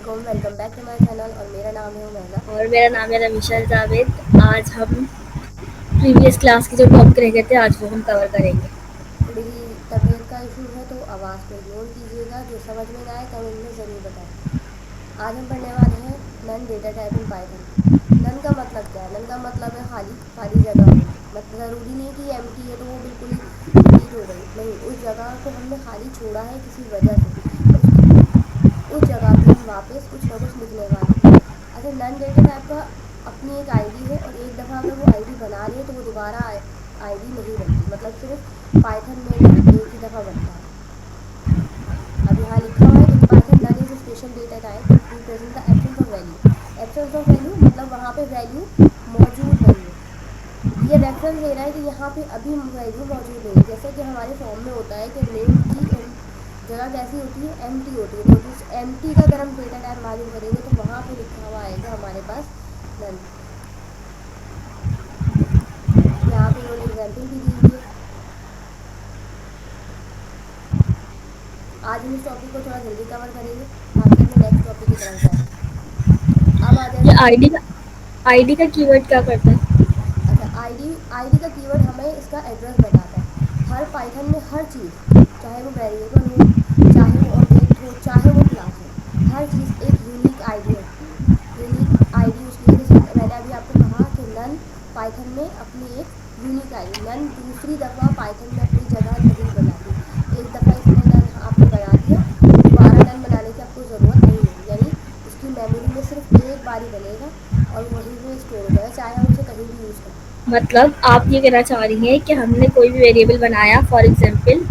Welcome back to my channel और मेरा नाम है उमैदा। और मेरा नाम है रमीशा जावेद। आज हम प्रीवियस क्लास के जो टॉपिक रह गए थे आज वो हम कवर करेंगे। थोड़ी तबीयत का इशू है तो आवाज़ को इग्नोर कीजिएगा। जो समझ में ना आए कमेंट में ज़रूर बताएं। आज हम पढ़ने वाले हैं none data type in Python. None का मतलब क्या है? नन का मतलब है खाली खाली जगह होना। मतलब ज़रूरी नहीं कि एम्प्टी है तो वो बिल्कुल ही डिलीट हो गई, नहीं, उस जगह को हमने खाली छोड़ा है किसी वजह से। उसकी उस जगह पे हम वापस कुछ ना कुछ लिखने वाले हैं। अच्छा, नन डेटा टाइप का अपनी एक आईडी है और एक दफ़ा अगर वो आईडी बना ले तो वो दोबारा आईडी नहीं बनती। मतलब सिर्फ पाइथन में नन एक ही दफ़ा बनता है। अब यहाँ लिखा हुआ है in Python none is special data type that represent the absence of value. Absence of value मतलब वहाँ पे वैल्यू मौजूद नहीं है। ये रेफरेंस दे रहा है कि यहाँ पे अभी वैल्यू मौजूद नहीं है। जैसे कि हमारे फॉर्म में होता है कि नेम की जगह कैसी होती है, एम्प्टी होती है। तो उस एम्प्टी का अगर हम डेटा टाइप मालूम करेंगे तो वहाँ पे लिखा हुआ आएगा हमारे पास नन। यहाँ पे इन्होंने एग्जाम्पल भी दी हुई है। आज हम इस टॉपिक को थोड़ा जल्दी कवर करेंगे ताकि अपने नेक्स्ट टॉपिक की तरफ जाए। अब आ ये जाएगा। आईडी का कीवर्ड क्या करता है? अच्छा, आईडी का कीवर्ड हमें इसका एड्रेस बताता है। हर पाइथन में हर चीज़, चाहे वो वेरिएबल हो, चाहे वो ऑब्जेक्ट हो, चाहे वो क्लास हो, हर चीज़ एक यूनिक आईडी रखती है। यूनिक आईडी उसकी है, जैसे मैंने अभी आपको कहा कि नन पाइथन में अपनी एक यूनिक आईडी, नन दूसरी दफ़ा पाइथन में अपनी जगह नहीं बनाती। एक दफ़ा इसने नन आपने बना दिया, दोबारा नन बनाने की आपको ज़रूरत नहीं है। यानी उसकी मेमोरी में सिर्फ एक बार ही बनेगा और वहीं पे स्टोर हो जाएगा, चाहे हम उसे कहीं भी यूज़ करें। मतलब आप ये कहना चाह रही हैं कि हमने कोई भी वेरिएबल बनाया, फॉर एग्जांपल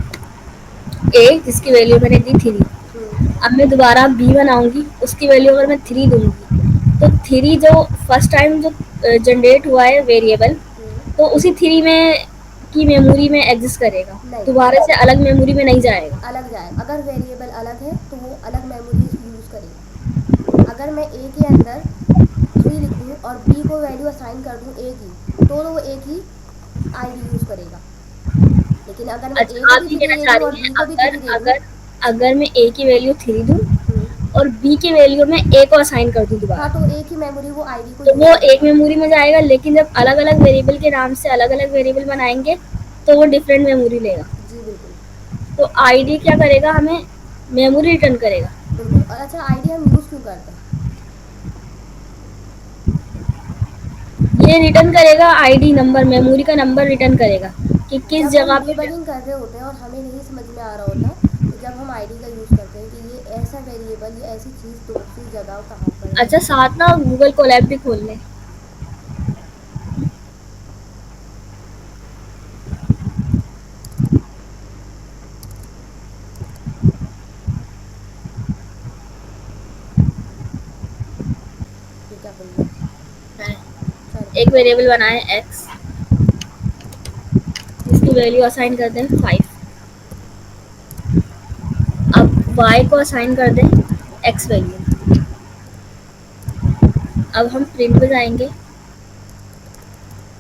ए, जिसकी वैल्यू मैंने दी थ्री। हम्म। अब मैं दोबारा बी बनाऊंगी, उसकी वैल्यू अगर मैं थ्री दूंगी तो थ्री जो फर्स्ट टाइम जो जनरेट हुआ है वेरिएबल, हम्म। तो उसी थ्री में की मेमोरी में एग्जिस्ट करेगा, नहीं, दोबारा से अलग मेमोरी में नहीं जाएगा। अलग जाएगा। अगर वेरिएबल अलग है तो वो अलग मेमोरी यूज़ करेगा। अगर मैं ए के अंदर थ्री लिख दूँ और बी को वैल्यू असाइन कर दूँ ए की, तो वो एक ही आईडी यूज़ करेगा। लेकिन अगर मैं ए अच्छा, को आप भी ये थ्री कहना दे चाह दूँ और रही हैं बी को भी अगर थ्री दे दूँ। अगर अगर मैं ए की वैल्यू थ्री दूँ हम्म। और बी की वैल्यू में ए को असाइन कर दूँ हाँ, दोबारा, तो एक ही मेमोरी वो आईडी को तो यूज़ वो एक करेगा। मेमोरी में जाएगा, लेकिन जब अलग अलग वेरिएबल के नाम से अलग अलग वेरिएबल बनाएंगे तो वो डिफरेंट मेमोरी लेगा। जी बिल्कुल। तो आईडी क्या करेगा, हमें मेमोरी रिटर्न करेगा। बिल्कुल। और अच्छा, आईडी हम यूज़ क्यों करते हैं? ये रिटर्न करेगा आईडी नंबर, मेमोरी का नंबर रिटर्न करेगा कि किस जब हम जगह पे। डीबगिंग कर रहे होते हैं और हमें नहीं समझ में आ रहा होता, तो जब हम आईडी का यूज़ करते हैं कि ये ऐसा वेरिएबल या ऐसी चीज़ दूसरी जगह कहाँ पर है। अच्छा, साथ ना गूगल कोलैब भी खोल लें। ये क्या खुल गया? चलो। एक वेरिएबल बनाए एक्स, जिसकी वैल्यू असाइन कर दें फाइव। अब वाई को असाइन कर दें एक्स वैल्यू। अब हम प्रिंट पे जाएंगे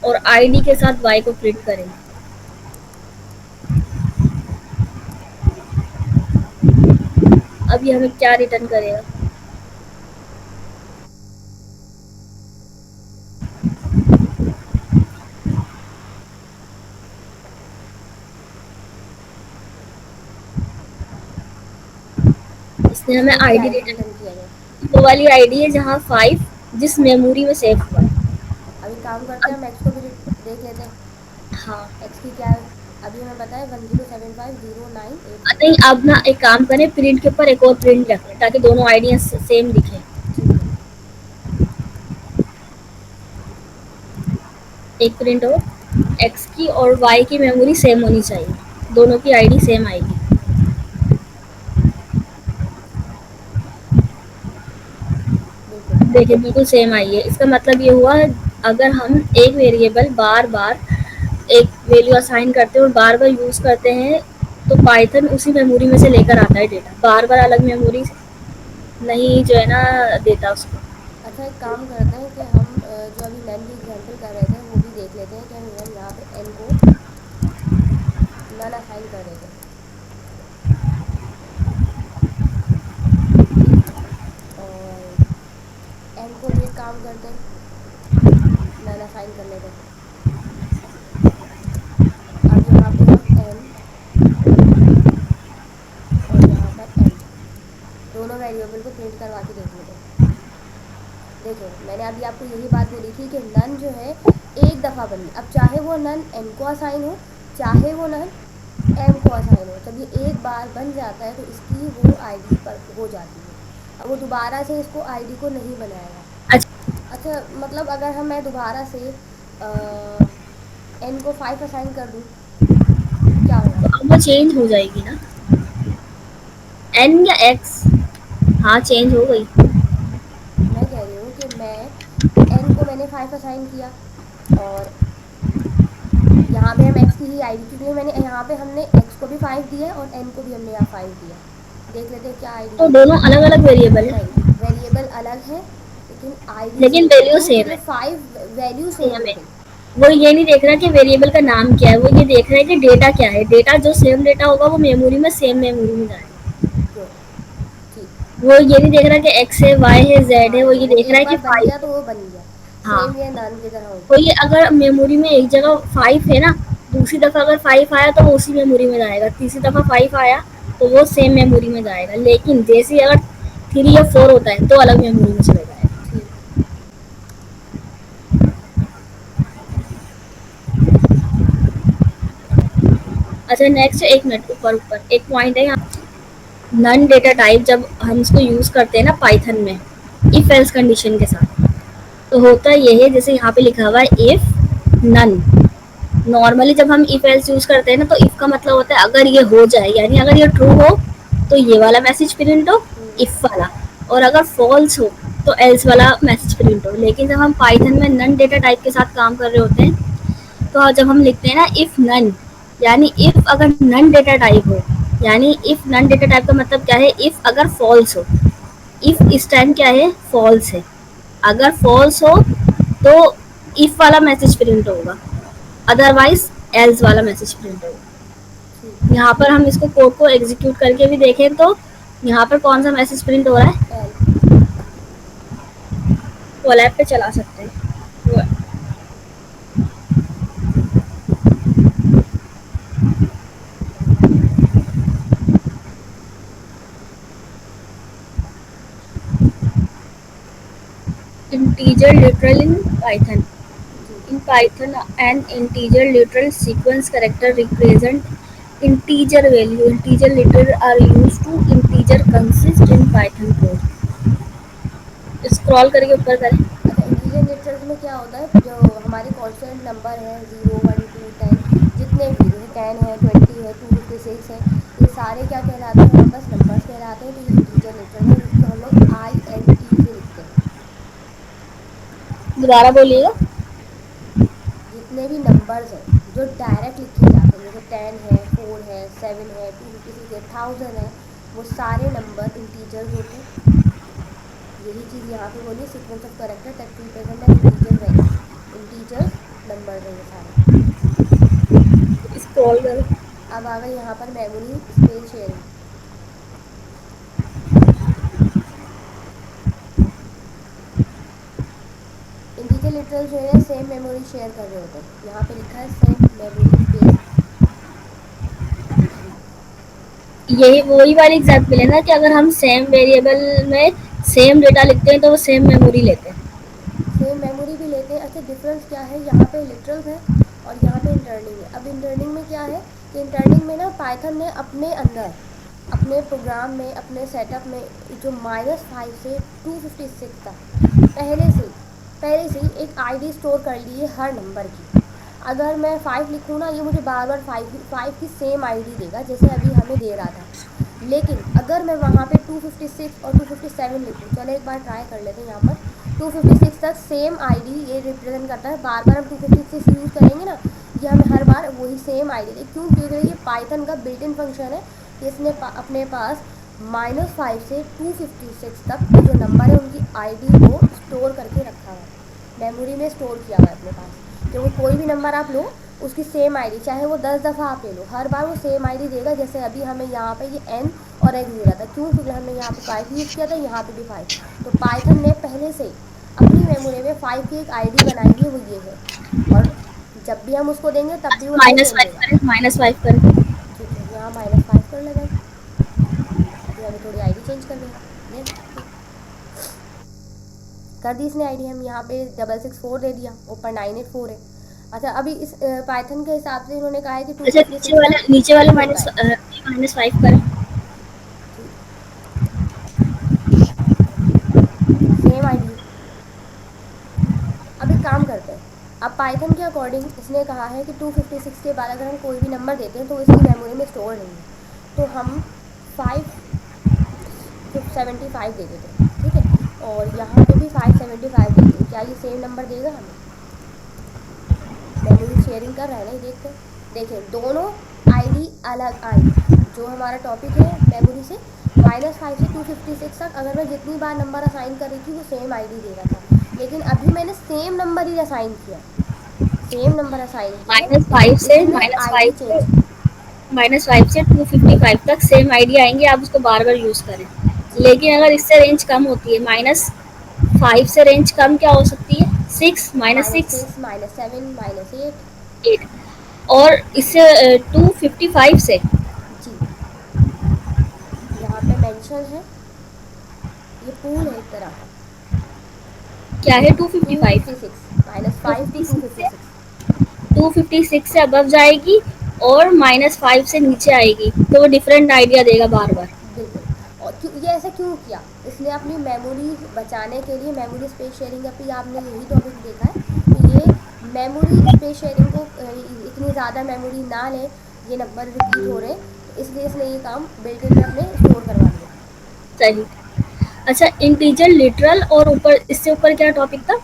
और आईडी के साथ वाई को प्रिंट करेंगे। अब ये हमें क्या रिटर्न करेगा? इसने हमें इसने ये आईडी आईडी रिटर्न, रिटर्न किया है। वो वाली आईडी है जहाँ फाइव जिस मेमोरी में सेव हुआ है। अभी काम करते हैं, हम एक्स को भी देख लेते हैं। हाँ। एक्स की क्या है? अभी हमें पता है 10750984। नहीं, अब ना एक काम करें, प्रिंट के ऊपर एक और प्रिंट रख लें ताकि दोनों आईडियाँ सेम दिखें। ठीक है। एक प्रिंट हो, एक्स की और वाई की मेमोरी सेम होनी चाहिए, दोनों की आईडी सेम आएगी। बिल्कुल। देखिए बिल्कुल सेम आई है। इसका मतलब ये हुआ, अगर हम एक वेरिएबल बार बार एक वैल्यू असाइन करते हैं और बार बार यूज़ करते हैं तो पाइथन उसी मेमोरी में से लेकर आता है डेटा, बार बार अलग मेमोरी नहीं जो है ना देता उसको। अच्छा, एक काम करते हैं कि हम जो अभी नन की एग्जांपल कर रहे थे वो भी देख लेते हैं कि हम यहाँ पे एन को नन असाइन कर देते हैं। काम करते हैं, नन असाइन करने पे। अब यहाँ पे हम n और यहाँ पर n दोनों वेरिएबल को प्रिंट करवा के देख लेते हैं। देखो मैंने अभी आपको यही बात बोली थी कि नन जो है एक दफ़ा बनी, अब चाहे वो नन n को असाइन हो, चाहे वो नन m को असाइन हो, जब ये एक बार बन जाता है तो इसकी वो आईडी पर हो जाती है। अब वो दोबारा से इसको आईडी को नहीं बनाएगा। अच्छा, अच्छा, मतलब अगर हम मैं दोबारा से n को 5 असाइन कर दूँ तो क्या होगा? तो अब वो चेंज हो जाएगी ना, एन या एक्स। हाँ, चेंज हो गई। मैं कह रही हूँ कि मैं n को मैंने 5 असाइन किया और यहाँ पे हम x की ही आईडी, क्योंकि मैंने यहाँ पे हमने x को भी 5 दिया है और n को भी हमने यहाँ 5 दिया। देख लेते हैं क्या आईडी तो देती दोनों है। अलग अलग वेरिएबल है, नहीं, वेरिएबल अलग है लेकिन आईडी लेकिन सेम है। वैल्यू क्यों? सेम क्योंकि है। 5 वैल्यू सेम सेम हो है। गई। वो ये नहीं देख रहा कि वेरिएबल का नाम क्या है, वो ये देख रहा है कि डेटा क्या है। डेटा जो सेम डेटा होगा वो मेमोरी में सेम मेमोरी में जाएगा। गुड, ठीक। वो ये नहीं देख रहा कि एक्स है, वाई है, जेड है, हाँ, वो तो ये वो देख रहा एक है कि बार बन फाइव गया तो है। वो बन गया, हाँ, सेम ये नन की तरह हो तो गया। ये अगर मेमोरी में एक जगह 5 है ना, दूसरी दफ़ा अगर 5 आया तो वो उसी मेमोरी में जाएगा, तीसरी दफ़ा 5 आया तो वो सेम मेमोरी में जाएगा। लेकिन जैसे ही अगर 3 या 4 होता है तो अलग मेमोरी में चले जाएगा। ठीक। अच्छा, नेक्स्ट, एक मिनट, ऊपर ऊपर एक पॉइंट है यहाँ। नन डेटा टाइप जब हम इसको यूज़ करते हैं ना पाइथन में, इफ एल्स कंडीशन के साथ, तो होता ये है जैसे यहाँ पे लिखा हुआ है इफ नन। नॉर्मली जब हम इफ एल्स यूज करते हैं ना, तो इफ का मतलब होता है अगर ये हो जाए, यानी अगर ये ट्रू हो तो ये वाला मैसेज प्रिंट हो, इफ वाला। और अगर फॉल्स हो तो एल्स वाला मैसेज प्रिंट हो। लेकिन जब हम पाइथन में नन डेटा टाइप के साथ काम कर रहे होते हैं, तो जब हम लिखते हैं ना इफ नन, यानी इफ अगर नन डेटा टाइप हो, यानी इफ नन डेटा टाइप का मतलब क्या है, इफ अगर फॉल्स हो। इफ इस टाइम क्या है, फॉल्स है। अगर फॉल्स हो तो इफ वाला मैसेज प्रिंट होगा, अदरवाइज एल्स वाला मैसेज प्रिंट होगा। ठीक। यहाँ पर हम इसको कोड को एग्जीक्यूट करके भी देखें तो यहाँ पर कौन सा मैसेज प्रिंट हो रहा है, एल। कोलैब पे चला सकते हैं। Integer literal in Python. जी। In Python, an integer literal sequence character represent integer value. Integer literal are used to integer consist in Python code. Scroll करके ऊपर करें। अच्छा, इंटीजर लिटरल्स में क्या होता है, जो हमारे कांस्टेंट नंबर हैं 0 1 2 10, जितने भी, जैसे 10 है, 20 है, 256 है, ये सारे क्या कहलाते हैं हमारे पास, नंबर्स कहलाते हैं। तो ये इंटीजर लिटरल है जिसको हम लोग INT से लिखते हैं। दोबारा बोलिएगा। जितने भी नंबर्स हैं जो डायरेक्ट लिखे जाते हैं, जैसे 10 है, 4 है, 7 है, 256 है, 1000 है, वो सारे नंबर इंटीजर्स होते हैं। यही चीज़ यहाँ पे बोली, sequence of character that represent N integer value. Integers number है ये सारे। स्क्रॉल करो। अब आ गई यहाँ पर memory space sharing. Integer literal जो है सेम मेमोरी शेयर कर रहे होते हैं। यहाँ पे लिखा है सेम मेमोरी स्पेस। यही वही वाली एग्जाम्पल है ना कि अगर हम सेम वेरिएबल में सेम डेटा लिखते हैं तो वो सेम मेमोरी लेते हैं। सेम मेमोरी भी लेते हैं। अच्छा, डिफरेंस क्या है, यहाँ पे लिटरल्स है और यहाँ पे इंटरनिंग है। अब इंटरनिंग में क्या है कि इंटरनिंग में ना पाइथन ने अपने अंदर, अपने प्रोग्राम में, अपने सेटअप में जो -5 से 256 तक पहले से ही एक आईडी स्टोर कर ली है हर नंबर की। अगर मैं 5 लिखूँ ना, ये मुझे बार बार 5 की सेम आईडी देगा जैसे अभी हमें दे रहा था। लेकिन अगर मैं वहाँ पे 256 और 257 लिखूँ, चलो एक बार ट्राई कर लेते हैं। यहाँ पर 256 तक सेम आईडी ये रिप्रेजेंट करता है। बार बार हम 256 यूज़ करेंगे ना, ये हमें हर बार वही सेम आईडी दे। क्यों? क्योंकि ये पाइथन का बिल्ट इन फंक्शन है कि इसने अपने पास -5 से 256 तक के जो नंबर है उनकी आईडी को स्टोर करके रखा हुआ है, मेमोरी में स्टोर किया हुआ है अपने पास। क्योंकि कोई भी नंबर आप लो, उसकी सेम आईडी, चाहे वो 10 दफ़ा आप ले लो, हर बार वो सेम आईडी देगा। जैसे अभी हमें यहाँ पे ये n और x दे रहा था, क्यों? क्योंकि हमने यहाँ पे 5 यूज़ किया था, यहाँ पे भी 5। तो पाइथन ने पहले से अपनी की मेमोरी में 5 की एक आईडी बनाई हुई है, वो ये है। और जब भी हम उसको देंगे तब भी वो ये माइनस सेम फाइव देगा। करें, -5 करें। ठीक है, यहाँ -5 कर लेगा, ये हमें थोड़ी आईडी चेंज कर देगा। ये ठीक कर दी इसने आईडी, हम यहाँ पे 664 दे दिया, ऊपर 984 है। अच्छा, अभी इस पाइथन के हिसाब से इन्होंने कहा है कि अच्छा, 256 तक नीचे वाले प्रिंट होता है। -5 करें। ठीक है, सेम आईडी है। अब एक काम करते हैं, अब पाइथन के अकॉर्डिंग इसने कहा है कि 256 के बाद अगर हम कोई भी नंबर देते हैं तो इसकी मेमोरी में स्टोर नहीं है, तो हम 575 दे देते हैं। ठीक है, और यहाँ पे भी 575 देते हैं, क्या ये सेम नंबर देगा हमें? मेमोरी शेयरिंग कर रहा है ना, ये देखते हैं। देखें, दोनों आईडी अलग आई। जो हमारा टॉपिक है मेमोरी से -5 से 256 तक, अगर मैं जितनी बार नंबर असाइन कर रही थी वो सेम आईडी दे रहा था, लेकिन अभी मैंने सेम नंबर ही असाइन किया, सेम नंबर असाइन किया है, माइनस लेकिन फाइव से इसमें माइनस आईडी फाइव चेंज से की। -5 से 255 तक सेम आईडी आएंगे, आप उसको बार बार यूज करें। जी, लेकिन अगर इससे रेंज कम होती है, -5 से रेंज कम क्या हो सकती है? 6, -6, -6, -7, -8। 8। और इससे 255 से जी, यहाँ पे मेंशन है, ये पूल है एक तरह का। क्या है? 255। 256, -5 टू 256 से 256। 256 से अबव जाएगी और -5 से नीचे आएगी, तो वो डिफरेंट आइडिया देगा बार बार। बिल्कुल। और क्यों ये ऐसा क्यों किया? इसलिए अपनी मेमोरी बचाने के लिए, मेमोरी स्पेस शेयरिंग पे आपने यही टॉपिक देखा है, तो ये मेमोरी स्पेस शेयरिंग को इतनी ज़्यादा मेमोरी ना ले, ये नंबर रिपीट हो रहे हैं, तो इसलिए इसने ये काम बिल्ट इन में अपने स्टोर करवा लिया। सही। अच्छा, इंटीजर, लिटरल और ऊपर, इससे ऊपर क्या टॉपिक था?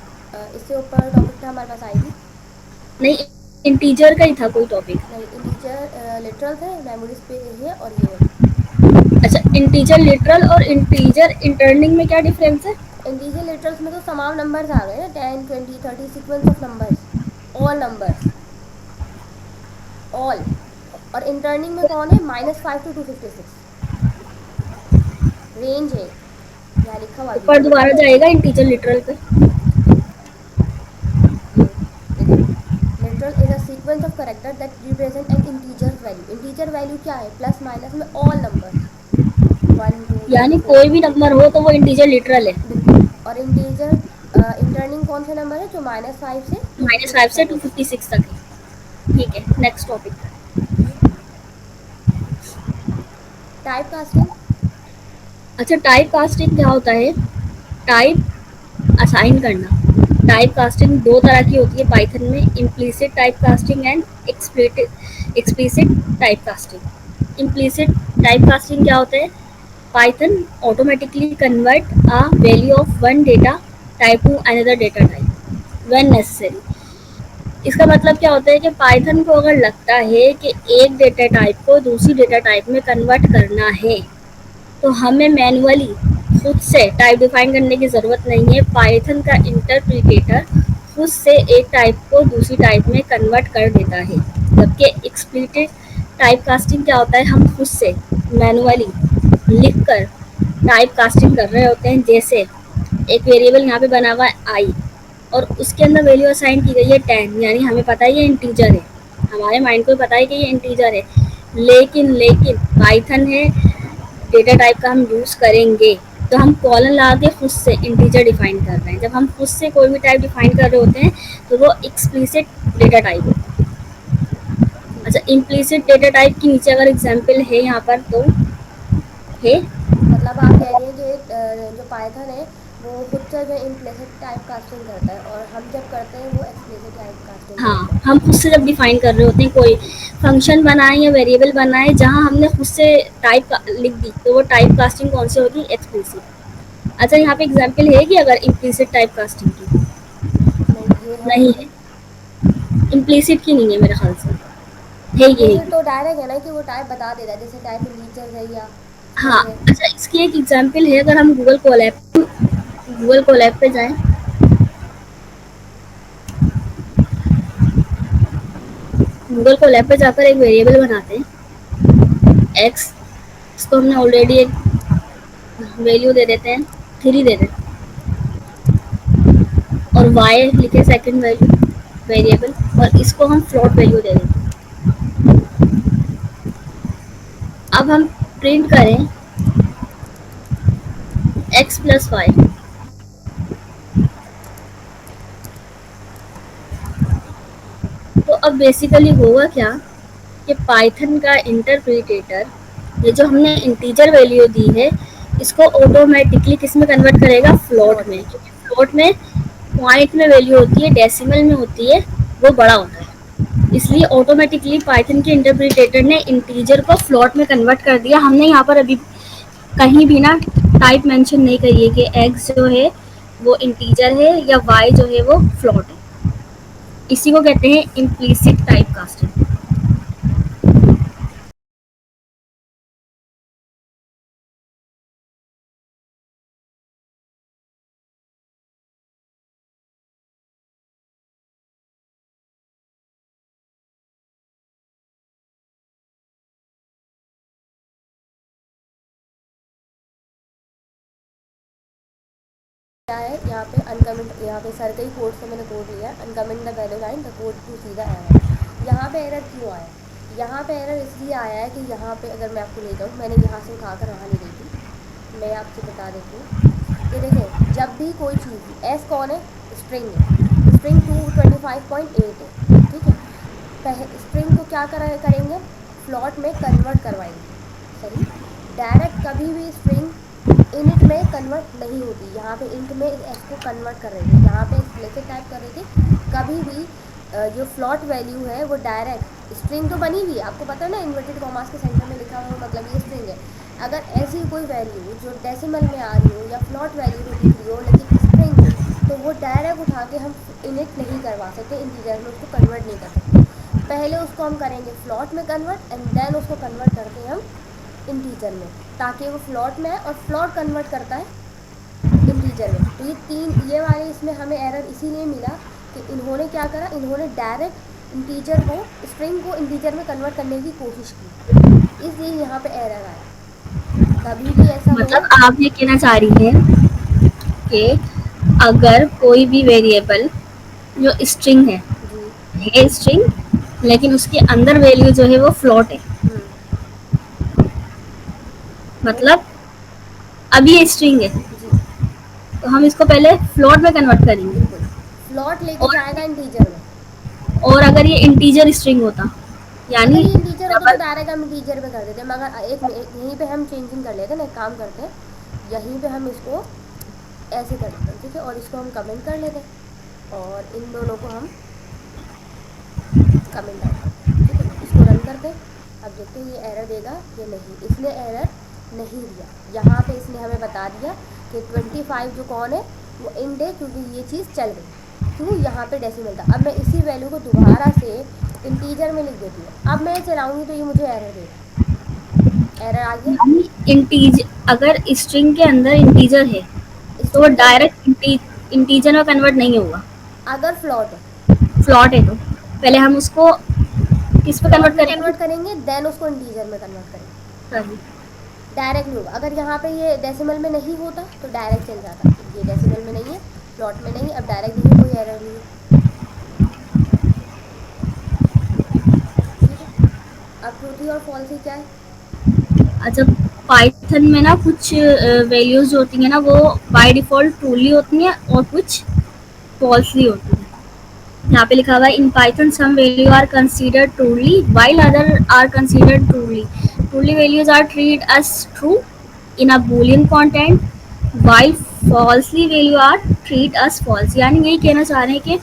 इससे ऊपर टॉपिक था हमारे पास आईडी। नहीं, इंटीजर का ही था कोई टॉपिक। नहीं, इंटीजर लिटरल थे, मेमोरी स्पेस है, और ये है। अच्छा, इंटीजर लिटरल और इंटीजर इंटरनिंग में क्या डिफरेंस है? इंटीजर लिटरल्स में तो तमाम नंबर्स आ गए ना, 10, 20, 30 sequence of numbers, all numbers, all. और इंटरनिंग में कौन है? -5 टू 256, रेंज है, यहाँ लिखा हुआ भी ऊपर है। दोबारा जाएगा इंटीजर लिटरल पे। ये देखो, literal is a sequence of character that represent N integer value. Integer value क्या है? प्लस माइनस में ऑल नंबर्स, 1, 2, 3, यानी 4। कोई भी नंबर हो तो वो इंटीजर लिटरल है। बिल्कुल। और इंटीजर इंटरनिंग कौन से नंबर है? जो -5 से -5 256 से तक है। 256 तक है। ठीक है, नेक्स्ट टॉपिक। Type casting. अच्छा, टाइप कास्टिंग क्या होता है? टाइप असाइन करना। टाइप कास्टिंग दो तरह की होती है पाइथन में, implicit type casting and explicit type casting. Implicit type casting क्या होता है? Python automatically convert a value of one data type two another data type when necessary. इसका मतलब क्या होता है कि पाइथन को अगर लगता है कि एक डेटा टाइप को दूसरी डेटा टाइप में कन्वर्ट करना है, तो हमें मैन्युअली खुद से टाइप डिफाइन करने की ज़रूरत नहीं है। पाइथन का इंटरप्रिटेटर खुद से एक टाइप को दूसरी टाइप में कन्वर्ट कर देता है। जबकि एक्सप्लिसिट टाइप कास्टिंग क्या होता है? हम खुद से मैन्युअली लिख कर टाइप कास्टिंग कर रहे होते हैं। जैसे एक वेरिएबल यहाँ पे बना हुआ है आई, और उसके अंदर वैल्यू असाइन की गई है 10, यानी हमें पता है ये इंटीजर है, हमारे माइंड को पता है कि ये इंटीजर है। लेकिन पाइथन है, डेटा टाइप का हम यूज़ करेंगे, तो हम कॉलन लगा के खुद से इंटीजर डिफाइन कर रहे हैं। जब हम खुद से कोई भी टाइप डिफाइन कर रहे होते हैं तो वो एक्सप्लिसिट डेटा टाइप होता है। ठीक अच्छा, है, इम्प्लिसिट डेटा टाइप की नीचे अगर एग्जाम्पल है यहाँ पर तो है। मतलब आप कह रही हैं कि जो पाइथन है वो खुद से जो इम्प्लिसिट टाइप कास्टिंग करता है, और हम जब करते हैं वो एक्सप्लिसिट टाइप कास्टिंग करते हाँ, हैं। हम खुद से जब डिफाइन कर रहे होते हैं कोई फंक्शन बनाए या वेरिएबल बनाए जहाँ हमने खुद से टाइप लिख दी, तो वो टाइप कास्टिंग कौन सी होगी? एक्सप्लिसिट। अच्छा, यहाँ पे एग्जाम्पल है कि अगर इम्प्लिसिट टाइप कास्टिंग की? नहीं, ये है नहीं नहीं। है, इम्प्लिसिट की नहीं है मेरे ख्याल से। है ये इम्प्लिसिट है। तो डायरेक्ट है ना, कि वो टाइप बता देता है, जैसे टाइप इंटीजर है या हाँ, स्ट्रिंग है। अच्छा, इसकी एक एग्जाम्पल है, अगर हम गूगल कोलैब पे जाएं, गूगल कोलैब पे जाकर एक वेरिएबल बनाते हैं एक्स, इसको हमने ऑलरेडी एक वैल्यू दे देते हैं 3 दे देते हैं। और वाई लिखे सेकंड वैल्यू वेरिएबल, और इसको हम फ्लोट वैल्यू दे देंगे। अब हम प्रिंट करें x प्लस वाई। तो अब बेसिकली होगा क्या कि पाइथन का इंटरप्रिटेटर ये जो हमने इंटीजर वैल्यू दी है इसको ऑटोमेटिकली किस में कन्वर्ट करेगा, फ्लोट फ्लोट में, में। क्योंकि फ्लोट में पॉइंट में वैल्यू होती है, डेसिमल में होती है, वो बड़ा होता है। इसलिए ऑटोमेटिकली पाइथन के इंटरप्रिटेटर ने इंटीजर को फ्लोट में कन्वर्ट कर दिया। हमने यहाँ पर अभी कहीं भी ना टाइप मेंशन नहीं करी है कि x जो है वो इंटीजर है या y जो है वो फ्लोट है। इसी को कहते हैं इम्प्लीसिट टाइप कास्टिंग। क्या है यहाँ पे अनकमेंट, यहाँ पे सर के ही कोड से मैंने कोड लिया, uncomment the value line the code to see the error. यहाँ पे एरर क्यों आया? यहाँ पे एरर इसलिए आया है कि यहाँ पे अगर मैं आपको ले जाऊँ, मैंने यहाँ से उठा कर वहाँ नहीं गई थी, मैं आपको बता देती हूँ। ये देखें, जब भी कोई चीज़, एस कौन है? स्ट्रिंग है, स्ट्रिंग 225.8 है, ठीक है। स्ट्रिंग को क्या करेंगे, फ्लॉट में कन्वर्ट करवाएंगे, सही। डायरेक्ट कभी भी स्ट्रिंग इनिट में कन्वर्ट नहीं होती। यहाँ पे इंट में एस को कन्वर्ट कर रहे थे, यहाँ पे एक्सप्लिसिट टाइप कर रहे थे। कभी भी जो फ्लॉट वैल्यू है वो डायरेक्ट, स्ट्रिंग तो बनी हुई है, आपको पता है ना, इन्वर्टेड कॉमास के सेंटर में लिखा हुआ है, मतलब ये स्ट्रिंग है। अगर ऐसी कोई वैल्यू जो डेसिमल में आ रही हो या फ्लॉट वैल्यू में दिख रही हो लेकिन स्ट्रिंग हो, तो वो डायरेक्ट उठा के हम इनिट नहीं करवा सकते, इंटीजर में उसको कन्वर्ट नहीं कर सकते। पहले उसको हम करेंगे फ्लॉट में कन्वर्ट, एंड देन उसको कन्वर्ट करते हैं हम इंटीजर में, ताकि वो फ्लॉट में है, और फ्लॉट कन्वर्ट करता है इंटीजर में। तो ये वाले इसमें हमें एरर इसीलिए मिला कि इन्होंने क्या करा, इन्होंने डायरेक्ट इंटीजर को, स्ट्रिंग को इंटीजर में कन्वर्ट करने की कोशिश की, इसलिए यहाँ पे एरर आया। कभी भी ऐसा हो। मतलब आप ये कहना चाह रही हैं कि अगर कोई भी वेरिएबल जो स्ट्रिंग जी। है स्ट्रिंग, लेकिन उसके अंदर वैल्यू जो है वो फ्लोट है, तो मतलब अभी ये स्ट्रिंग है जी तो हम इसको पहले फ्लोट में कन्वर्ट करेंगे। बिल्कुल, फ्लॉट लेके और जाएगा इंटीजर में। और अगर ये इंटीजर स्ट्रिंग होता, अगर यानी ये इंटीजर होता तो डबल, डायरेक्ट हम इंटीजर में कर देते, मगर यहीं पे हम चेंजिंग कर लेते हैं ना, एक काम करते हैं, यहीं पे हम इसको ऐसे कर देते हैं, ठीक है, और इसको हम कमेंट कर लेते हैं, और इन दोनों को हम कमेंट आउट करते हैं, ठीक है। इसको रन करते हैं, अब देखते हैं ये एरर देगा ये नहीं, इसने एरर नहीं दिया। यहाँ पे इसने हमें बता दिया कि 25 जो कौन है वो इंड है, क्योंकि ये चीज़ चल गई, क्यों, यहाँ पे डेसिमल था। अब मैं इसी वैल्यू को दोबारा से इंटीजर में लिख देती हूँ, अब मैं चलाऊँगी तो ये मुझे एरर देगा। एरर आ गया। यानी इंटीज अगर स्ट्रिंग के अंदर इंटीजर है तो वो स्ट्रिंग के अंदर डायरेक्ट इंटीजर में कन्वर्ट नहीं होगा। अगर फ्लॉट है, फ्लॉट है तो पहले हम उसको किस पे फ्लॉट कन्वर्ट में करेंगे। कन्वर्ट करेंगे, देन उसको इंटीजर में कन्वर्ट करेंगे, सही। डायरेक्ट नहीं होगा। अगर यहाँ पे ये डेसिमल में नहीं होता तो डायरेक्ट चल जाता, ये डेसिमल में नहीं है, प्लॉट में नहीं है, अब डायरेक्ट नहीं है, कोई एरर नहीं है, ठीक है। अब ट्रूथ और फॉल्स ही क्या है? अच्छा, पाइथन में ना कुछ वैल्यूज जो होती हैं ना वो बाय डिफॉल्ट ट्रूली होती हैं और कुछ फॉल्सली होती हैं। यहाँ पे लिखा हुआ है in Python some value are considered truthy while other are considered truthy. Truthy values are treat as true in a Boolean context while falsy value are treat as false. यानी यही कहना चाह रहे हैं कि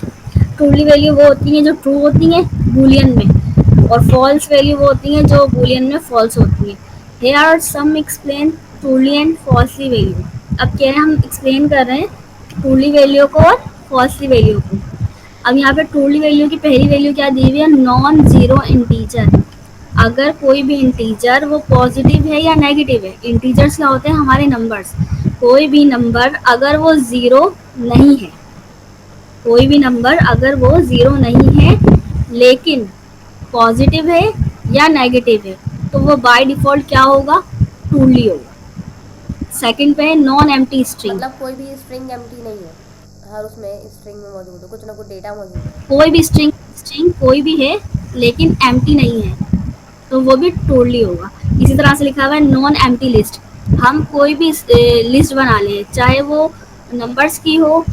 ट्रूली वैल्यू वो होती हैं जो ट्रू होती हैं बूलियन में, और फॉल्स वैल्यू वो होती हैं जो बूलियन में फॉल्स होती हैं। Here are some explain truly and falsely value. अब कह रहे हैं हम एक्सप्लेन कर रहे हैं ट्रूली वैल्यू को और फॉल्सली वैल्यू को। अब यहाँ पे ट्रूली वैल्यू की पहली वैल्यू क्या दी हुई है, नॉन जीरो इंटीजर। अगर कोई भी इंटीजर वो पॉजिटिव है या नेगेटिव है, इंटीजर्स क्या होते हैं हमारे नंबर्स, कोई भी नंबर अगर वो ज़ीरो नहीं है, कोई भी नंबर अगर वो ज़ीरो नहीं है लेकिन पॉजिटिव है या नेगेटिव है तो वो बाय डिफ़ॉल्ट क्या होगा, ट्रूली होगा। सेकंड पे है नॉन एम्प्टी स्ट्रिंग। मतलब कोई भी स्ट्रिंग एम्प्टी नहीं है, हर उसमें स्ट्रिंग में मौजूद हो, कुछ ना कुछ डेटा मौजूद हो। कोई भी स्ट्रिंग स्ट्रिंग कोई भी है लेकिन एम्प्टी नहीं है तो वो भी टोटली होगा। इसी तरह से लिखा हुआ है नॉन एम्प्टी लिस्ट। हम कोई भी लिस्ट बना लें, चाहे वो नंबर्स की हो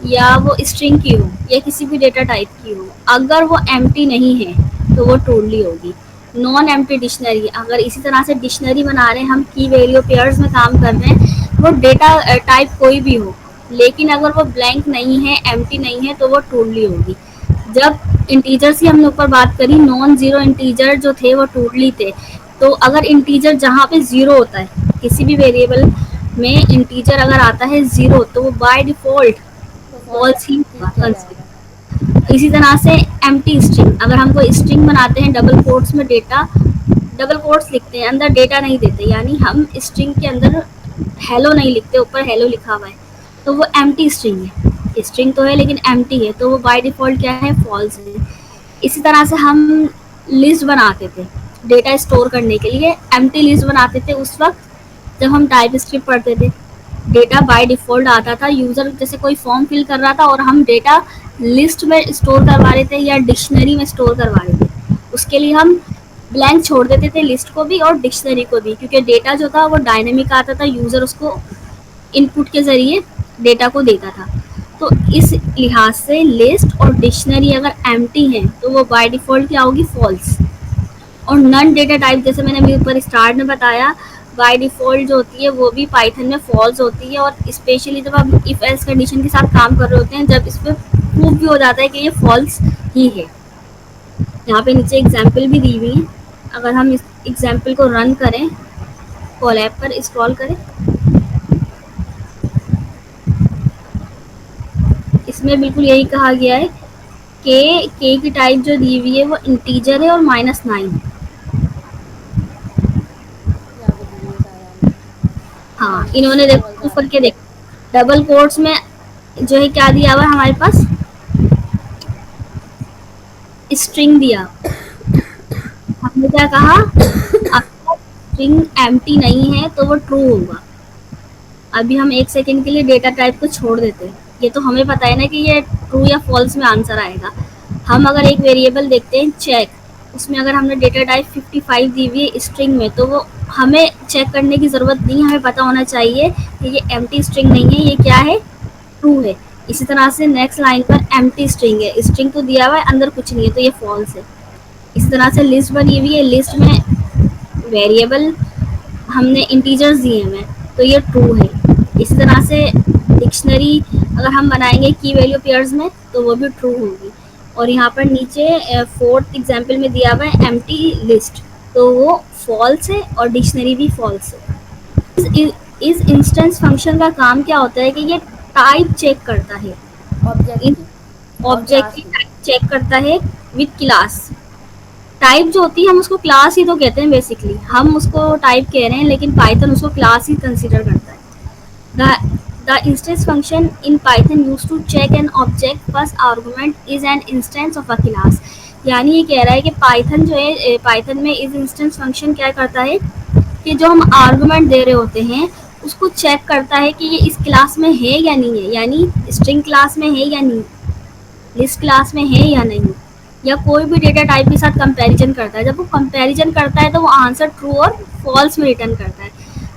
या वो स्ट्रिंग की हो या किसी भी डेटा टाइप की हो, अगर वो एम्प्टी नहीं है तो वो टोटली होगी। नॉन एम्प्टी डिक्शनरी, अगर इसी तरह से डिक्शनरी बना रहे हैं, हम की वैल्यू पेयर्स में काम कर रहे हैं, वो डेटा टाइप कोई भी हो, लेकिन अगर वो ब्लैंक नहीं है, एम्प्टी नहीं है, तो वो टोटली होगी। जब इंटीजर्स की हमने ऊपर बात करी, नॉन जीरो इंटीजर जो थे वो टोटली थे। तो अगर इंटीजर जहाँ पे जीरो होता है, किसी भी वेरिएबल में इंटीजर अगर आता है जीरो, तो वो बाय डिफॉल्ट तो फॉल्स फॉल्स ही ठीक होगा किया जाएगा। कंसिडर। इसी तरह से एम्प्टी स्ट्रिंग, अगर हम कोई स्ट्रिंग बनाते हैं, डबल कोट्स में डेटा, डबल कोट्स लिखते हैं, अंदर डेटा नहीं देते, यानी हम स्ट्रिंग के अंदर हेलो नहीं लिखते, ऊपर हेलो लिखा हुआ है, तो वो एम्प्टी स्ट्रिंग है। स्ट्रिंग तो है लेकिन एम्प्टी है, तो वो बाय डिफॉल्ट क्या है, फॉल्स है। इसी तरह से हम लिस्ट बनाते थे डेटा स्टोर करने के लिए, एम्प्टी लिस्ट बनाते थे उस वक्त जब हम टाइप स्क्रिप्ट पढ़ते थे। डेटा बाय डिफ़ॉल्ट आता था, यूज़र जैसे कोई फॉर्म फिल कर रहा था और हम डेटा लिस्ट में स्टोर करवा रहे थे या डिक्शनरी में स्टोर करवा रहे थे, उसके लिए हम ब्लैंक छोड़ देते थे लिस्ट को भी और डिक्शनरी को भी, क्योंकि डेटा जो था वो डायनेमिक आता था, यूज़र उसको इनपुट के ज़रिए डेटा को देता था। तो इस लिहाज से लिस्ट और डिक्शनरी अगर एम्प्टी है तो वो बाय डिफ़ॉल्ट क्या होगी, फॉल्स। और नन डेटा टाइप, जैसे मैंने अभी ऊपर स्टार्ट में बताया, बाय डिफ़ॉल्ट जो होती है वो भी पाइथन में फॉल्स होती है, और स्पेशली जब हम इफ एल्स कंडीशन के साथ काम कर रहे होते हैं, जब इस पर प्रूव भी हो जाता है कि ये फॉल्स ही है। यहाँ पे नीचे एग्जाम्पल भी दी हुई है, अगर हम इस एग्जाम्पल को रन करें, कोलैब पर स्क्रॉल करें, इसमें बिल्कुल यही कहा गया है के की टाइप जो दी हुई है वो इंटीजर है और -9। यहाँ पे दी हुई है सारे आंसर। हाँ हाँ, जी, इन्होंने फॉल्स देखो आ ऊपर रहा के है। देखो, डबल कोट्स में जो है क्या दिया हुआ है हमारे पास, स्ट्रिंग दिया। हमने क्या कहा, अगर स्ट्रिंग एम्प्टी नहीं है तो वो ट्रू होगा। अभी हम एक सेकंड के लिए डेटा टाइप को छोड़ देते हैं, ये तो हमें पता है ना कि ये ट्रू या फॉल्स में आंसर आएगा। हम अगर एक वेरिएबल देखते हैं चेक, उसमें अगर हमने डेटा टाइप 55 दी हुई है स्ट्रिंग में, तो वो हमें चेक करने की ज़रूरत नहीं है, हमें पता होना चाहिए कि ये एम्प्टी स्ट्रिंग नहीं है, ये क्या है, ट्रू है। इसी तरह से नेक्स्ट लाइन पर एम्प्टी स्ट्रिंग है, स्ट्रिंग तो दिया हुआ है, अंदर कुछ नहीं है, तो ये फॉल्स है। इसी तरह से लिस्ट बनी हुई है, लिस्ट में वेरिएबल हमने इंटीजर्स दिए हैं, तो ये ट्रू है। इसी तरह से डिक्शनरी अगर हम बनाएंगे की वैल्यू पेयर्स में, तो वो भी ट्रू होगी। और यहाँ पर नीचे फोर्थ एग्जाम्पल में दिया हुआ है एम्प्टी लिस्ट, तो वो फॉल्स है और डिक्शनरी भी फॉल्स है। इस इंस्टेंस फंक्शन का काम क्या होता है कि ये टाइप चेक करता है, ऑब्जेक्ट इन की और ऑब्जेक्ट क्लास की की। टाइप चेक करता है विद क्लास। टाइप जो होती है हम उसको क्लास ही तो कहते हैं, बेसिकली हम उसको टाइप कह रहे हैं, लेकिन पाइथन उसको क्लास ही कंसीडर करता है। The instance function in Python used to check an object first argument is an instance of a class। यानी ये कह रहा है कि पाइथन जो है, पाइथन में इस इंस्टेंस फंक्शन क्या करता है कि जो हम आर्गुमेंट दे रहे होते हैं उसको चेक करता है कि ये इस क्लास में है या नहीं है, यानी स्ट्रिंग क्लास में है या नहीं, लिस्ट क्लास में है या नहीं, या कोई भी डेटा टाइप के साथ कंपैरिजन करता है। जब वो कंपैरिजन करता है तो वो आंसर ट्रू और फॉल्स में रिटर्न करता है।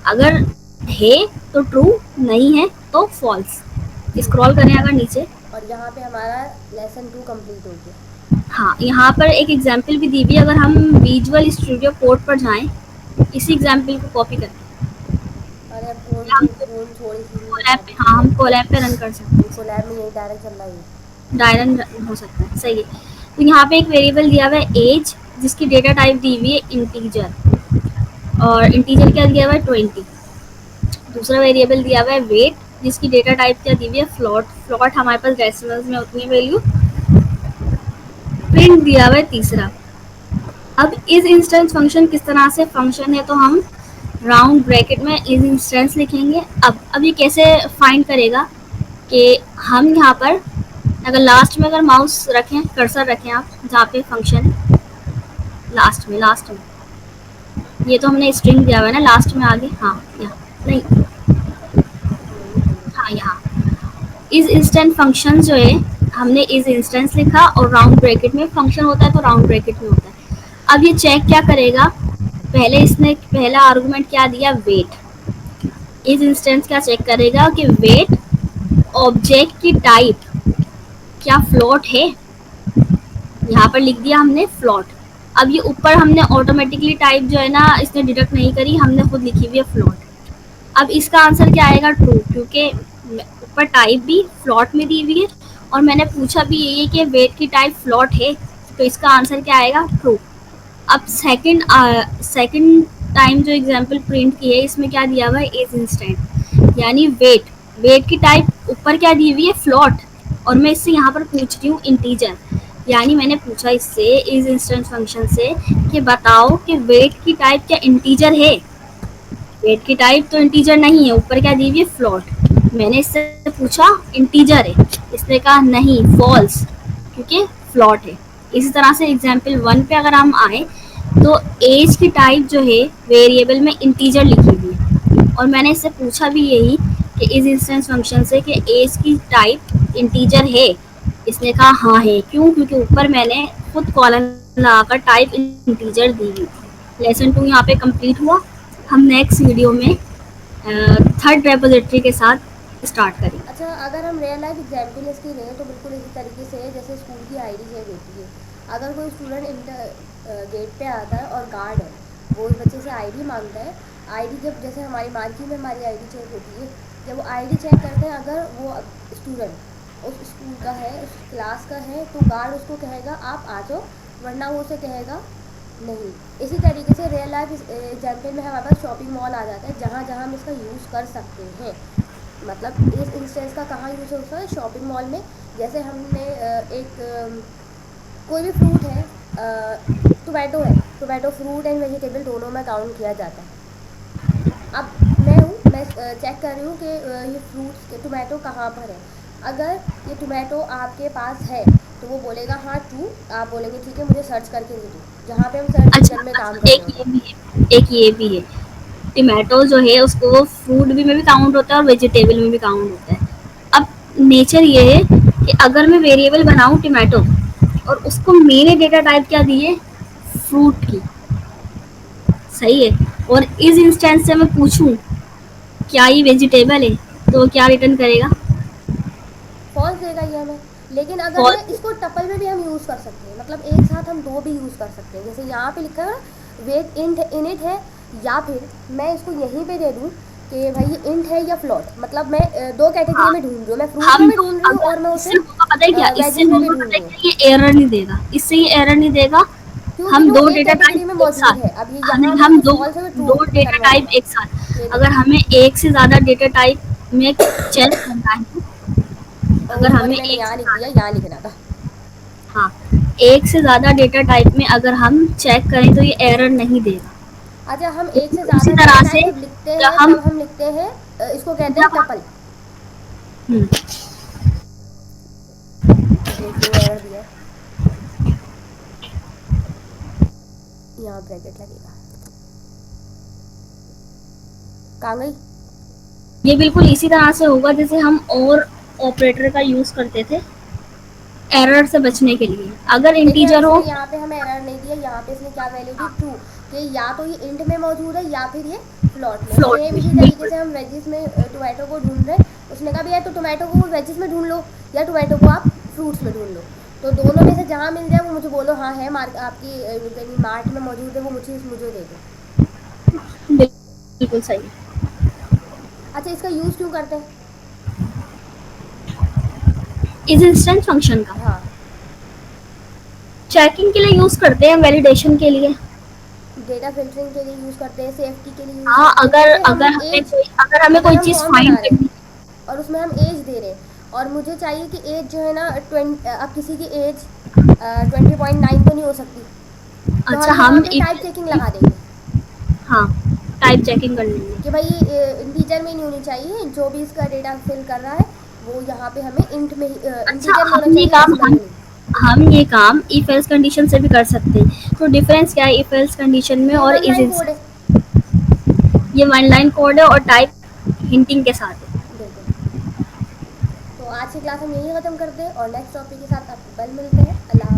अगर है तो ट्रू, नहीं है तो फॉल्स। ठीक है। स्क्रॉल करें अगर नीचे, और यहाँ पे हमारा लेसन 2 कंप्लीट हो गया। हाँ, यहाँ पर एक एग्जाम्पल भी दी हुई है, अगर हम विजुअल स्टूडियो कोड पर जाएं, इसी एग्जाम्पल को कॉपी करें, अरे अब कौन हम सी कौन छोड़ी सीधी कोलैब बता पे, दी। हाँ, हम कोलैब पे रन कर सकते हैं, कोलैब में यही डायरेक्ट चल रहा है ये। डायरन हो सकता है, सही है। तो यहाँ पे एक वेरिएबल दिया हुआ है एज, जिसकी डेटा टाइप दी हुई है इंटीजर, और इंटीजर क्या दिया हुआ है 20। दूसरा वेरिएबल दिया हुआ है वेट, जिसकी डेटा टाइप क्या दी हुई है फ्लोट, फ्लोट हमारे पास डेसिमल्स में उतनी वैल्यू। प्रिंट दिया हुआ है तीसरा। अब इस इंस्टेंस फंक्शन किस तरह से फंक्शन है, तो हम राउंड ब्रैकेट में इस इंस्टेंस लिखेंगे। अब ये कैसे फाइंड करेगा कि हम यहाँ पर अगर लास्ट में अगर माउस रखें, कर्सर रखें आप जहाँ पे फंक्शन है, लास्ट में ये तो हमने स्ट्रिंग दिया हुआ है ना, लास्ट में आगे, हाँ यहाँ नहीं, यही है, सही है। हाँ यहाँ, इज इंस्टेंट फंक्शन जो है, हमने इज इंस्टेंस लिखा और राउंड ब्रैकेट में फंक्शन होता है तो राउंड ब्रैकेट में होता है। अब ये चेक क्या करेगा, पहले इसने पहला आर्गुमेंट क्या दिया, वेट। इज इंस्टेंस क्या चेक करेगा कि वेट ऑब्जेक्ट की टाइप क्या फ्लोट है, यहाँ पर लिख दिया हमने फ्लोट। अब ये ऊपर हमने ऑटोमेटिकली टाइप जो है ना इसने डिडक्ट नहीं करी, हमने खुद लिखी हुई है फ्लोट। अब इसका आंसर क्या आएगा, ट्रू, क्योंकि ऊपर टाइप भी फ्लोट में दी हुई है और मैंने पूछा भी यही है कि वेट की टाइप फ्लोट है, तो इसका आंसर क्या आएगा, ट्रू। अब सेकंड टाइम जो एग्जांपल प्रिंट की है इसमें क्या दिया हुआ है, इज इंस्टेंट, यानी वेट, वेट की टाइप ऊपर क्या दी हुई है, फ्लोट, और मैं इससे यहाँ पर पूछ रही हूँ इंटीजर, यानी मैंने पूछा इससे इज इंस्टेंट फंक्शन से कि बताओ कि वेट की टाइप क्या इंटीजर है। वेट की टाइप तो इंटीजर नहीं है, ऊपर क्या दी हुई है, फ्लोट। मैंने इससे पूछा इंटीजर है, इसने कहा नहीं, फॉल्स, क्योंकि फ्लोट है। इसी तरह से एग्जाम्पल 1 पे अगर हम आए तो एज की टाइप जो है वेरिएबल में इंटीजर लिखी हुई है और मैंने इससे पूछा भी यही कि इस इंस्टेंस फंक्शन से कि एज की टाइप इंटीजर है, इसने कहा हाँ है। क्यों, क्योंकि ऊपर मैंने खुद कॉलन लगाकर टाइप इंटीजर दी हुई थी। लेसन 2 यहाँ पे कंप्लीट हुआ। हम नेक्स्ट वीडियो में थर्ड रेपोजिटरी के साथ स्टार्ट करेंगे। अच्छा, अगर हम रियल लाइफ एग्जाम्पल इसकी लें तो बिल्कुल इसी तरीके से है जैसे स्कूल की आईडी चेक होती है। अगर कोई स्टूडेंट इंटर गेट पे आता है और गार्ड है, वो उस बच्चे से आईडी मांगता है। आईडी जब जैसे हमारी मानकी में हमारी आईडी चेक होती है, जब वो आईडी चेक करते हैं, अगर वो स्टूडेंट उस स्कूल का है, उस क्लास का है, तो गार्ड उसको कहेगा आप आ जाओ, वरना वो उसे कहेगा नहीं। इसी तरीके से रियल लाइफ एग्जाम्पल में हमारे पास शॉपिंग मॉल आ जाता है, जहाँ जहाँ हम इसका यूज़ कर सकते हैं। मतलब इस इंस्टेंस का कहाँ यूज़ होता है, शॉपिंग मॉल में। जैसे हमने कोई भी फ्रूट है, टोमेटो है, टोमेटो फ्रूट एंड वेजिटेबल दोनों में काउंट किया जाता है। अब मैं चेक कर रही हूँ कि ये फ्रूट्स टोमेटो कहाँ पर है। अगर ये टोमेटो आपके पास है तो वो बोलेगा हाँ ट्रू, आप बोलेंगे ठीक है मुझे सर्च करके दे दो, जहाँ पे हम सर्च अच्छा इंजन में काम अच्छा, कर एक रहे ये होते हैं। भी है, एक ये भी है, टमाटो जो है उसको फ्रूट भी में भी काउंट होता है और वेजिटेबल में भी काउंट होता है। अब नेचर ये है कि अगर मैं वेरिएबल बनाऊं टमाटो और उसको मैंने डेटा टाइप क्या दी है, फ्रूट की, सही है, और इस इंस्टेंस से मैं पूछूं क्या ये वेजिटेबल है, तो वो क्या रिटर्न करेगा, फॉल्स देगा ये हमें। लेकिन अगर मैं फॉल्स। इसको टपल में भी हम यूज़ कर सकते हैं, मतलब एक साथ हम दो भी यूज़ कर सकते हैं। जैसे यहाँ पे लिखा है वेट इंट इनिट है, या फिर मैं इसको यहीं पे दे दूँ कि भाई ये इंट है या फ्लोट। मतलब मैं दो कैटेगरी हाँ, में ढूंढ रही हूँ, मैं फ्रूट में हम भी दो, ढूंढ रही हूँ अगर और मैं इससे उसे होगा पता है क्या, इससे वेजिस में भी होगा ढूंढ पता रही है हूँ, क्या, ये एरर नहीं देगा, इससे ये एरर नहीं देगा। क्योंकि हम वो दो एक डेटा कैटेगरी में टाइप एक मौजूद साथ, है। अब ये हाँ, यहाँ नहीं, पे हम तो दो फॉल्स है, मैं ट्रू दो डेटा कन्वर्ट टाइप होगा। एक साथ, ये अगर देखो, हमें एक से ज्यादा डेटा टाइप में चेक करना है, ओ अगर सॉरी हमें मैंने एक यहाँ से लिख दिया, ज्यादा, यहाँ लिखना था। हाँ, एक से ज्यादा डेटा टाइप में अगर हम चेक करें तो ये एरर नहीं देगा। अच्छा, हम एक से उसी ज़्यादा डेटा तरह टाइप से जब लिखते जब हैं हम तब हम लिखते हैं इसको कहते हैं जब हम टपल। हम्म, देखिए एरर दिया है, यहाँ ब्रैकेट लगेगा। कहाँ गई? ये बिल्कुल इसी तरह से होगा जैसे हम और ऑपरेटर का यूज करते थे एरर से बचने के लिए, अगर देखिए अब इंटीजर हो इसने यहाँ पे हमें एरर नहीं दिया, यहाँ पे इसने क्या वैल्यू दी, ट्रू, कि या तो ये इंट में मौजूद है या फिर ये फ्लॉट में। फ्लोट सेम में, इसी तरीके बिल्कुल। से हम वेजिस में टोमेटो को ढूंढ रहे हैं, उसने कहा भैया तो टोमेटो को वेजिस में ढूंढ लो या टोमेटो को आप फ्रूट्स में ढूंढ लो। तो दोनों में से जहाँ मिल जाए वो मुझे बोलो हाँ है, मार्क आपकी कहीं मार्ट में मौजूद है, वो मुझे मुझे दे दो। बिल्कुल सही। अच्छा, इसका यूज़ क्यों करते हैं? इस इंस्टेंट फंक्शन का हाँ, चेकिंग के लिए यूज करते हैं, वैलिडेशन के लिए। डेटा फिल्टरिंग के लिए यूज़ करते हैं, सेफ्टी के लिए यूज़ हाँ, करते हैं। अगर जैसे हम अगर हमें एज, कोई अगर हमें अगर कोई हम चीज फॉर्म फाइंड बना रहे करनी, हैं और उसमें हम एज दे रहे हैं, और मुझे चाहिए कि एज जो है ना 20, अब किसी की एज 20.9 तो नहीं हो सकती, तो अच्छा, हम यहाँ हम पे टाइप चेकिंग इफ, लगा देंगे हाँ, टाइप चेकिंग कर लेंगे। कि भाई इंटीजर में नहीं होनी चाहिए, जो भी इसका डेटा फिल कर रहा है वो यहाँ पे हमें इंट में ही अच्छा, इंटीजर में होना चाहिए, डेसिमल में नहीं। हम ये काम इफ एल्स कंडीशन से भी कर सकते हैं। तो डिफरेंस क्या है इफ एल्स कंडीशन में ये और वन इस लाइन कोड है। इंस्टेंस, ये वन लाइन कोड है और टाइप हिंटिंग के साथ है। बिल्कुल। तो आज की क्लास हम यहीं ख़त्म करते हैं और नेक्स्ट टॉपिक के साथ आपको कल मिलते हैं। अल्लाह